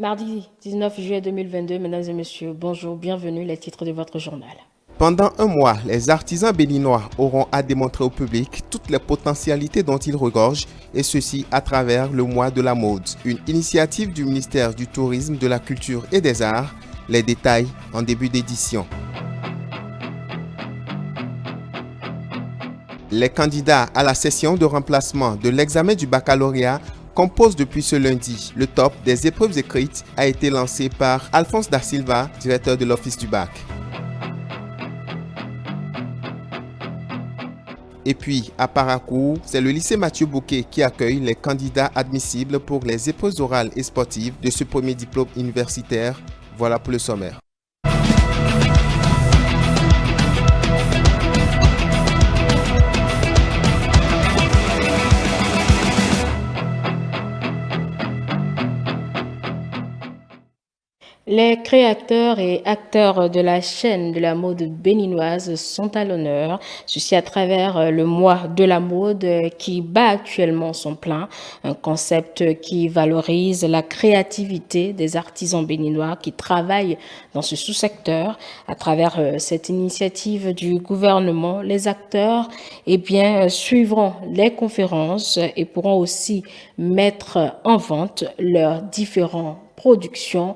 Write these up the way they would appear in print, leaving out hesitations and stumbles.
Mardi 19 juillet 2022, mesdames et messieurs, bonjour, bienvenue, les titres de votre journal. Pendant un mois, les artisans béninois auront à démontrer au public toutes les potentialités dont ils regorgent, et ceci à travers le mois de la mode, une initiative du ministère du Tourisme, de la Culture et des Arts. Les détails en début d'édition. Les candidats à la session de remplacement de l'examen du baccalauréat composent depuis ce lundi. Le top des épreuves écrites a été lancé par Alphonse Da Silva, directeur de l'Office du bac. Et puis, à Paracourt, c'est le lycée Mathieu Bouquet qui accueille les candidats admissibles pour les épreuves orales et sportives de ce premier diplôme universitaire. Voilà pour le sommaire. Les créateurs et acteurs de la chaîne de la mode béninoise sont à l'honneur, ceci à travers le mois de la mode qui bat actuellement son plein, un concept qui valorise la créativité des artisans béninois qui travaillent dans ce sous-secteur. À travers cette initiative du gouvernement, les acteurs suivront les conférences et pourront aussi mettre en vente leurs différentes productions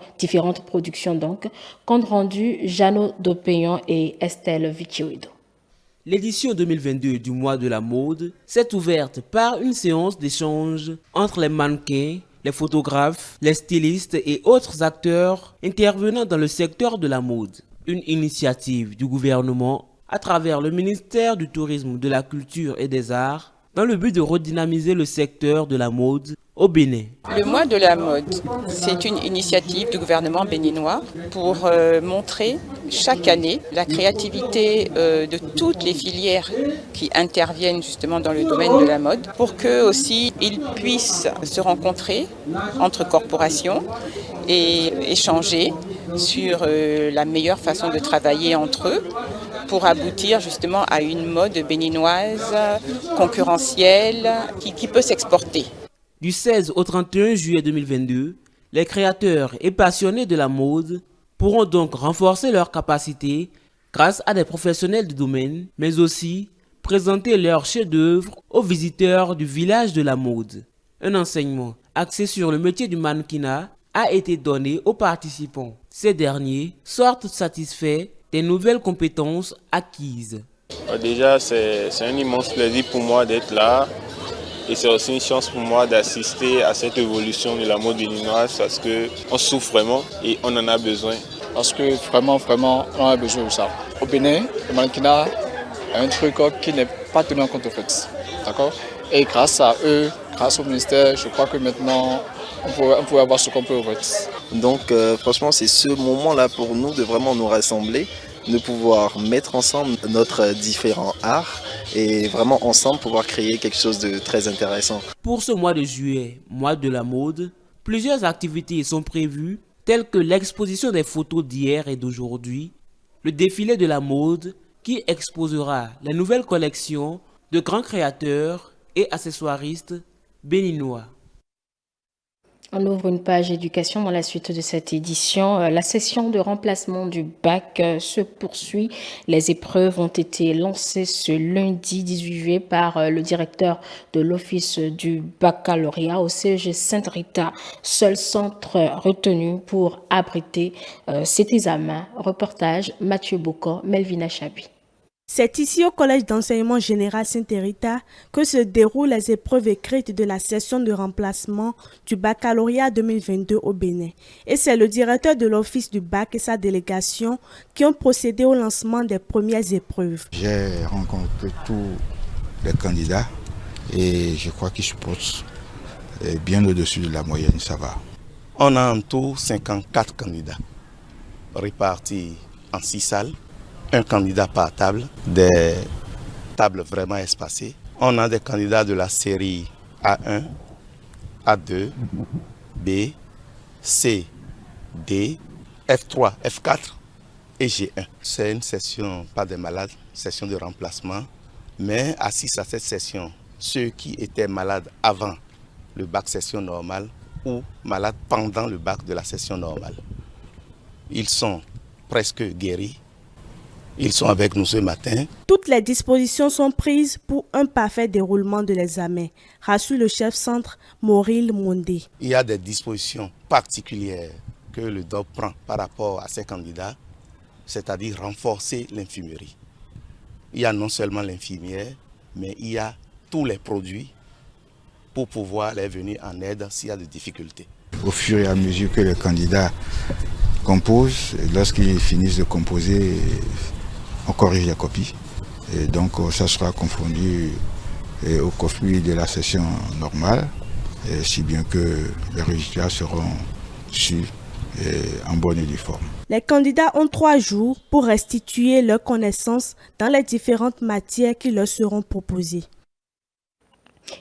donc, compte rendu Jeannot Dopeyon et Estelle Vichirido. L'édition 2022 du mois de la mode s'est ouverte par une séance d'échange entre les mannequins, les photographes, les stylistes et autres acteurs intervenant dans le secteur de la mode. Une initiative du gouvernement à travers le ministère du Tourisme, de la Culture et des Arts dans le but de redynamiser le secteur de la mode au Bénin. Le mois de la mode, c'est une initiative du gouvernement béninois pour montrer chaque année la créativité de toutes les filières qui interviennent justement dans le domaine de la mode, pour qu'eux aussi ils puissent se rencontrer entre corporations et échanger sur la meilleure façon de travailler entre eux pour aboutir justement à une mode béninoise concurrentielle qui peut s'exporter. Du 16 au 31 juillet 2022, les créateurs et passionnés de la mode pourront donc renforcer leurs capacités grâce à des professionnels du domaine, mais aussi présenter leurs chefs-d'œuvre aux visiteurs du village de la mode. Un enseignement axé sur le métier du mannequinat a été donné aux participants. Ces derniers sortent satisfaits des nouvelles compétences acquises. Déjà, c'est un immense plaisir pour moi d'être là. Et c'est aussi une chance pour moi d'assister à cette évolution de la mode béninoise parce qu'on souffre vraiment et on en a besoin. Parce que vraiment, on a besoin de ça. Au Bénin, le mannequinat est un truc qui n'est pas tenu en compte en fait. D'accord ? Et grâce à eux, grâce au ministère, je crois que maintenant, on peut avoir ce qu'on peut en fait. Donc franchement, c'est ce moment-là pour nous de vraiment nous rassembler, de pouvoir mettre ensemble notre différents arts et vraiment ensemble pouvoir créer quelque chose de très intéressant. Pour ce mois de juillet, mois de la mode, plusieurs activités sont prévues telles que l'exposition des photos d'hier et d'aujourd'hui, le défilé de la mode qui exposera les nouvelles collections de grands créateurs et accessoiristes béninois. On ouvre une page éducation dans la suite de cette édition. La session de remplacement du bac se poursuit. Les épreuves ont été lancées ce lundi 18 juillet par le directeur de l'Office du baccalauréat au CEG Sainte-Rita, seul centre retenu pour abriter cet examen. Reportage Mathieu Boucan, Melvina Chabi. C'est ici au Collège d'enseignement général Sainte-Rita que se déroulent les épreuves écrites de la session de remplacement du baccalauréat 2022 au Bénin. Et c'est le directeur de l'Office du bac et sa délégation qui ont procédé au lancement des premières épreuves. J'ai rencontré tous les candidats et je crois qu'ils se portent bien au-dessus de la moyenne, ça va. On a en tout 54 candidats répartis en 6 salles. Un candidat par table, des tables vraiment espacées. On a des candidats de la série A1, A2, B, C, D, F3, F4 et G1. C'est une session, pas des malades, session de remplacement. Mais assis à cette session, ceux qui étaient malades avant le bac session normale ou malades pendant le bac de la session normale. Ils sont presque guéris. Ils sont avec nous ce matin. Toutes les dispositions sont prises pour un parfait déroulement de l'examen, rassure le chef centre Mauril Mondé. Il y a des dispositions particulières que le DOP prend par rapport à ces candidats, c'est-à-dire renforcer l'infirmerie. Il y a non seulement l'infirmière, mais il y a tous les produits pour pouvoir les venir en aide s'il y a des difficultés. Au fur et à mesure que les candidats composent, lorsqu'ils finissent de composer, on corrige les copies. Et donc ça sera confondu aux copies de la session normale, si bien que les résultats seront su en bonne et due forme. Les candidats ont 3 jours pour restituer leurs connaissances dans les différentes matières qui leur seront proposées.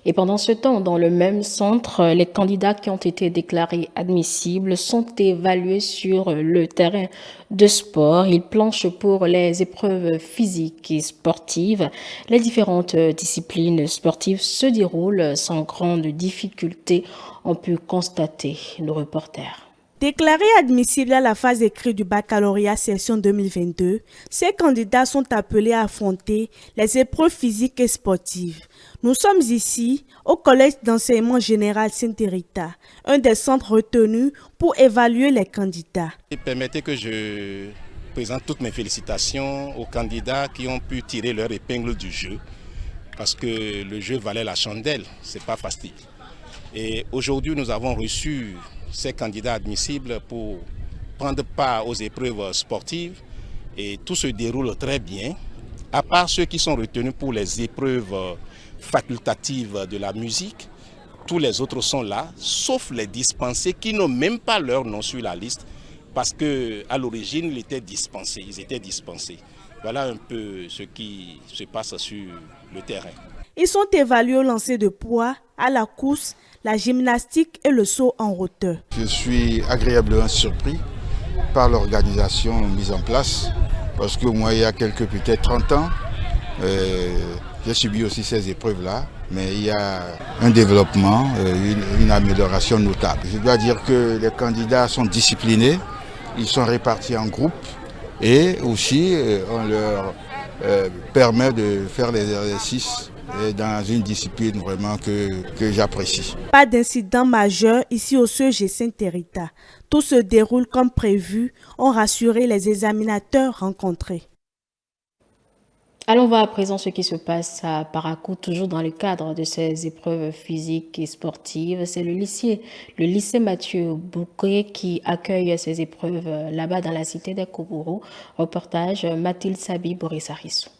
Et pendant ce temps, dans le même centre, les candidats qui ont été déclarés admissibles sont évalués sur le terrain de sport. Ils planchent pour les épreuves physiques et sportives. Les différentes disciplines sportives se déroulent sans grande difficulté, ont pu constater nos reporters. Déclarés admissibles à la phase écrite du baccalauréat session 2022, ces candidats sont appelés à affronter les épreuves physiques et sportives. Nous sommes ici au Collège d'enseignement général Sainte-Rita, un des centres retenus pour évaluer les candidats. Permettez que je présente toutes mes félicitations aux candidats qui ont pu tirer leur épingle du jeu, parce que le jeu valait la chandelle, c'est pas facile. Et aujourd'hui, nous avons reçu ces candidats admissibles pour prendre part aux épreuves sportives et tout se déroule très bien, à part ceux qui sont retenus pour les épreuves facultatives de la musique. Tous les autres sont là, sauf les dispensés qui n'ont même pas leur nom sur la liste parce qu'à l'origine, ils étaient dispensés. Voilà un peu ce qui se passe sur le terrain. Ils sont évalués au lancer de poids, à la course, la gymnastique et le saut en hauteur. Je suis agréablement surpris par l'organisation mise en place parce que moi, il y a peut-être 30 ans, j'ai subi aussi ces épreuves-là, mais il y a un développement, une amélioration notable. Je dois dire que les candidats sont disciplinés, ils sont répartis en groupes et aussi on leur permet de faire les exercices dans une discipline vraiment que j'apprécie. Pas d'incident majeur ici au CEG Sainte-Rita. Tout se déroule comme prévu, ont rassuré les examinateurs rencontrés. Allons voir à présent ce qui se passe à Parakou, toujours dans le cadre de ces épreuves physiques et sportives. C'est le lycée Mathieu Bouquet qui accueille ces épreuves là-bas dans la cité des Koubourou. Reportage Mathilde Sabi, Boris Harissou.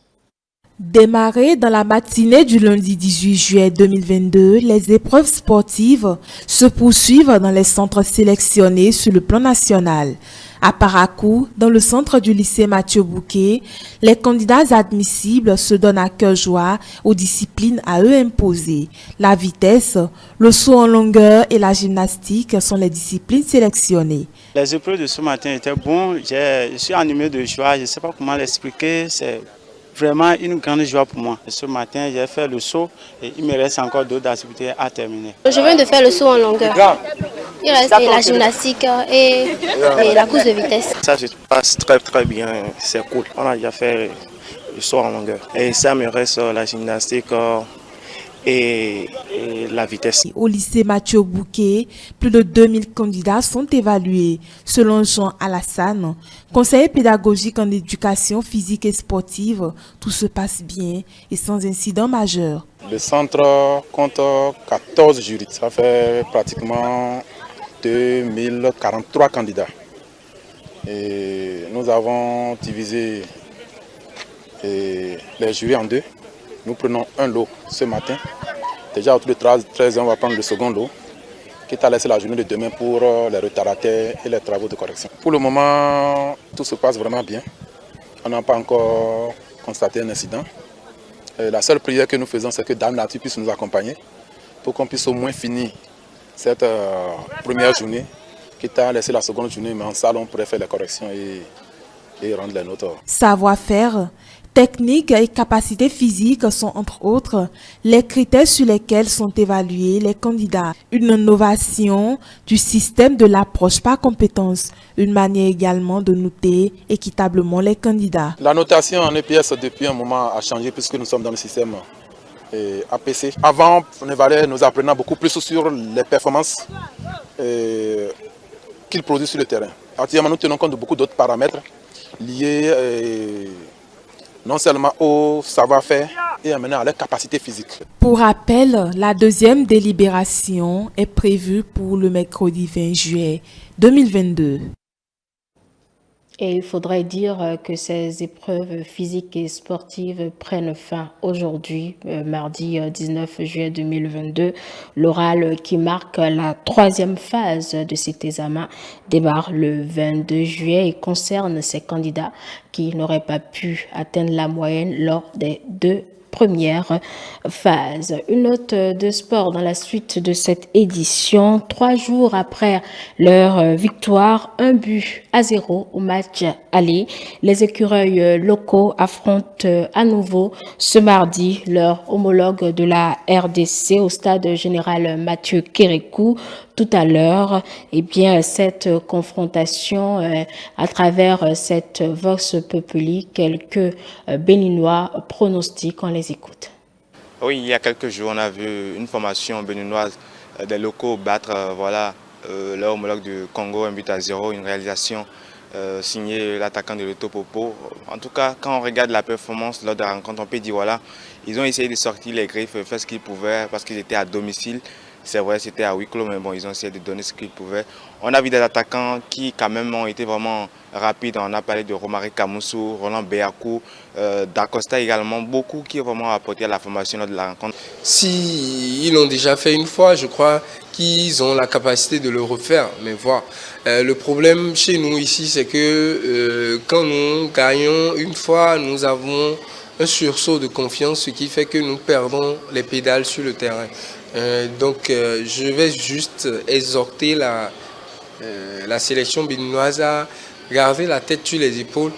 Démarrées dans la matinée du lundi 18 juillet 2022, les épreuves sportives se poursuivent dans les centres sélectionnés sur le plan national. À Parakou, dans le centre du lycée Mathieu Bouquet, les candidats admissibles se donnent à cœur joie aux disciplines à eux imposées. La vitesse, le saut en longueur et la gymnastique sont les disciplines sélectionnées. Les épreuves de ce matin étaient bonnes. Je suis animé de joie, je ne sais pas comment l'expliquer. C'est vraiment une grande joie pour moi. Ce matin, j'ai fait le saut et il me reste encore d'autres activités à terminer. Je viens de faire le saut en longueur. Il reste la gymnastique et la course de vitesse. Ça se passe très bien, c'est cool. On a déjà fait le saut en longueur. Et ça me reste la gymnastique et la vitesse. Au lycée Mathieu Bouquet, plus de 2000 candidats sont évalués. Selon Jean Alassane, conseiller pédagogique en éducation physique et sportive, tout se passe bien et sans incident majeur. Le centre compte 14 jurys. Ça fait pratiquement 2043 candidats. Et nous avons divisé les jurys en deux. Nous prenons un lot ce matin. Déjà autour de 13h, on va prendre le second lot, qui est à laisser la journée de demain pour les retardataires et les travaux de correction. Pour le moment, tout se passe vraiment bien. On n'a pas encore constaté un incident. Et la seule prière que nous faisons, c'est que Dame Nature puisse nous accompagner pour qu'on puisse au moins finir cette première journée, quitte à laisser la seconde journée, mais en salle, on pourrait faire les corrections et rendre les notes. Savoir-faire, Technique et capacité physique sont entre autres les critères sur lesquels sont évalués les candidats. Une innovation du système de l'approche par compétences, une manière également de noter équitablement les candidats. La notation en EPS depuis un moment a changé puisque nous sommes dans le système APC. Avant, on évaluait nos apprenants beaucoup plus sur les performances qu'ils produisent sur le terrain. Actuellement, nous tenons compte de beaucoup d'autres paramètres liés non seulement au savoir-faire et maintenant à leur capacité physique. Pour rappel, la deuxième délibération est prévue pour le mercredi 20 juillet 2022. Et il faudrait dire que ces épreuves physiques et sportives prennent fin aujourd'hui, mardi 19 juillet 2022. L'oral qui marque la troisième phase de cet examen démarre le 22 juillet et concerne ces candidats qui n'auraient pas pu atteindre la moyenne lors des deux première phase. Une note de sport dans la suite de cette édition. 3 jours après leur victoire, 1-0 au match aller, les écureuils locaux affrontent à nouveau ce mardi leur homologue de la RDC au stade général Mathieu Kérékou. Tout à l'heure, eh bien, cette confrontation à travers cette Vox Populi, quelques Béninois pronostiquent, on les écoute. Oui, il y a quelques jours, on a vu une formation béninoise des locaux battre leur homologue du Congo 1-0, une réalisation signée l'attaquant de l'Autopopo. En tout cas, quand on regarde la performance lors de la rencontre, on peut dire voilà, ils ont essayé de sortir les griffes, faire ce qu'ils pouvaient parce qu'ils étaient à domicile. C'est vrai, c'était à huis clos, mais bon, ils ont essayé de donner ce qu'ils pouvaient. On a vu des attaquants qui, quand même, ont été vraiment rapides. On a parlé de Romaric Kamoussou, Roland Béakou, D'Acosta également. Beaucoup qui ont vraiment apporté à la formation lors de la rencontre. Si ils l'ont déjà fait une fois, je crois qu'ils ont la capacité de le refaire. Mais voilà. Le problème chez nous ici, c'est que quand nous gagnons une fois, nous avons un sursaut de confiance, ce qui fait que nous perdons les pédales sur le terrain. Donc je vais juste exhorter la sélection béninoise à garder la tête sur les épaules,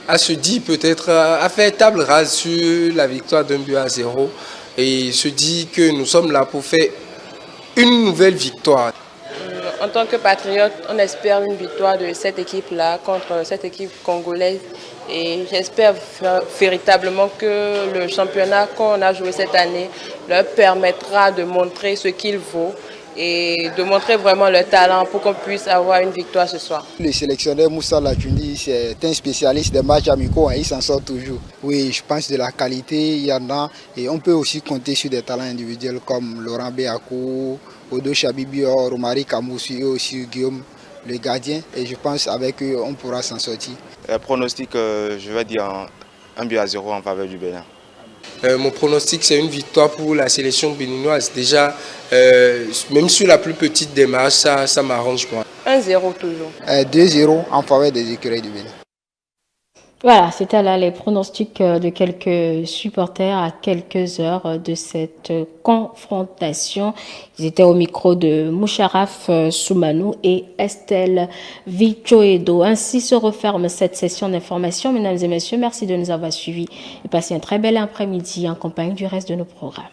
à se dire peut-être, à faire table rase sur la victoire d'1-0 et se dire que nous sommes là pour faire une nouvelle victoire. En tant que patriote, on espère une victoire de cette équipe-là contre cette équipe congolaise. Et j'espère véritablement que le championnat qu'on a joué cette année leur permettra de montrer ce qu'il vaut et de montrer vraiment leur talent pour qu'on puisse avoir une victoire ce soir. Le sélectionneur Moussa Latundi, c'est un spécialiste des matchs amicaux, il s'en sort toujours. Oui, je pense de la qualité, il y en a. Et on peut aussi compter sur des talents individuels comme Laurent Béakou, Odo Chabibio, Romaric Kamoussou et aussi Guillaume, le gardien. Et je pense qu'avec eux, on pourra s'en sortir. Pronostic, je vais dire 1-0 en faveur du Bénin. Mon pronostic, c'est une victoire pour la sélection béninoise. Déjà, même sur la plus petite démarche, ça m'arrange moi. 1-0 toujours. 2-0 en faveur des écureuils du Bénin. Voilà, c'était là les pronostics de quelques supporters à quelques heures de cette confrontation. Ils étaient au micro de Moucharaf Soumanou et Estelle Vichoedo. Ainsi se referme cette session d'information. Mesdames et messieurs, merci de nous avoir suivis et passez un très bel après-midi en compagnie du reste de nos programmes.